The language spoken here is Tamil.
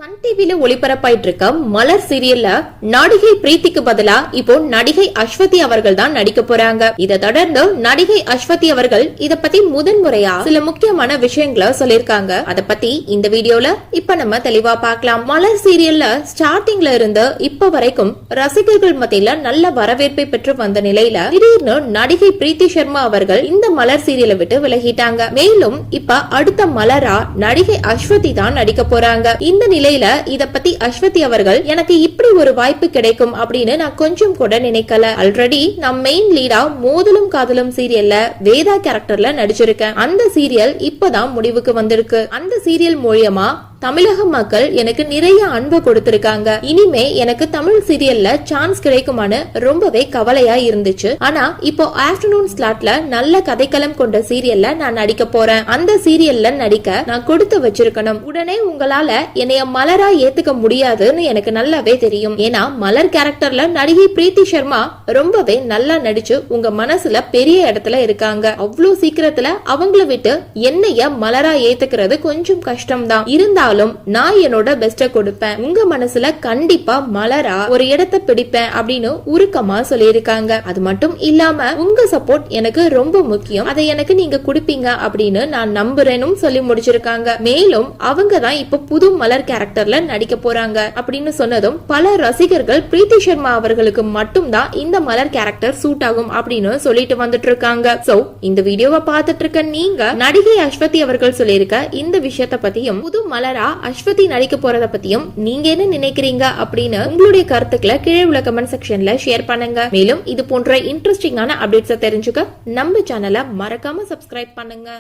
சன் டிவில ஒளிபரப்பாயிட்டு இருக்க மலர் சீரியல்ல நடிகை பிரீத்திக்கு பதிலா இப்போ நடிகை அஸ்வதி அவர்கள் தான் நடிக்க போறாங்க. இதை தொடர்ந்து நடிகை அஸ்வதி அவர்கள் இத பத்தி முதன்முறையா சில முக்கியமான விஷயங்களை சொல்லிருக்காங்க. அத பத்தி இந்த வீடியோல இப்ப நம்ம தெளிவா பார்க்கலாம். மலர் சீரியல்ல ஸ்டார்டிங்ல இருந்து இப்ப வரைக்கும் ரசிகர்கள் மத்தியில நல்ல வரவேற்பை பெற்று வந்த நிலையில திடீர்னு நடிகை பிரீத்தி சர்மா அவர்கள் இந்த மலர் சீரியலை விட்டு விலகிட்டாங்க. மேலும் இப்ப அடுத்த மலரா நடிகை அஸ்வதி தான் நடிக்க போறாங்க. இந்த நிலையில இத பத்தி அஸ்வதி அவர்கள் எனக்கு இப்படி ஒரு வாய்ப்பு கிடைக்கும் அப்படின்னு நான் கொஞ்சம் கூட நினைக்கல. ஆல்ரெடி நான் மெயின் லீடா மோதலும் காதலும் சீரியல்ல வேதா கேரக்டர்ல நடிச்சிருக்கேன். அந்த சீரியல் இப்பதான் முடிவுக்கு வந்திருக்கு. அந்த சீரியல் மூலமா தமிழக மக்கள் எனக்கு நிறைய அன்பு கொடுத்திருக்காங்க. இனிமே எனக்கு தமிழ் சீரியல்ல சான்ஸ் கிடைக்குமான்னு ரொம்பவே கவலையா இருந்துச்சு. ஆனா இப்போ ஆஃப்டர்நூன் ஸ்லாட்ல நல்ல கதைக்களம் கொண்ட சீரியல்ல நான் நடிக்க போறேன். அந்த சீரியல்ல நடிக்க நான் கொடுத்து வச்சிருக்கணும். உடனே உங்களால என்னைய மலரா ஏத்துக்க முடியாதுன்னு எனக்கு நல்லாவே தெரியும். ஏன்னா மலர் கேரக்டர்ல நடிகை பிரீத்தி சர்மா ரொம்பவே நல்லா நடிச்சு உங்க மனசுல பெரிய இடத்துல இருக்காங்க. அவ்வளவு சீக்கிரத்துல அவங்கள விட்டு என்னைய மலரா ஏத்துக்கிறது கொஞ்சம் கஷ்டம் தான். இருந்தாலும் நான் என்னோட பெஸ்ட கொடுப்பேன். உங்க மனசுல கண்டிப்பா மலரா ஒரு இடத்தை பிடிப்பேன் அப்படின்னு உருக்கமா சொல்லியிருக்காங்க. அது மட்டும் இல்லாம உங்க சப்போர்ட் எனக்கு ரொம்ப முக்கியம். அதை எனக்கு நீங்க கொடுப்பீங்க அப்படின்னு நான் நம்புறேன்னு சொல்லி முடிச்சிருக்காங்க. மேலும் அவங்க தான் இப்ப புது மலர் கேரக்டர்ல நடிக்க போறாங்க அப்படின்னு சொன்னதும் பல ரசிகர்கள் பிரீத்தி சர்மா அவர்களுக்கு மட்டும் தான் இந்த மலர் கேரக்டர் சூட் ஆகும் அப்படின்னு சொல்லிட்டு வந்துட்டு இருக்காங்க. சோ இந்த வீடியோவை பார்த்துட்டு இருக்க நீங்க நடிகை அஸ்வதி அவர்கள் சொல்லியிருக்க இந்த விஷயத்தை பத்தியும் புது மலர் அஸ்வதி நடிக்க போறத பத்தியும் நீங்க என்ன நினைக்கிறீங்க அப்படின்னு உங்களுடைய கருத்துக்களை கீழே உள்ள கமெண்ட் செக்ஷன்ல ஷேர் பண்ணுங்க. மேலும் இது போன்ற இன்ட்ரெஸ்டிங்கான அப்டேட்ஸ் தெரிஞ்சுக்க நம்ம சேனலை மறக்காம சப்ஸ்கிரைப் பண்ணுங்க.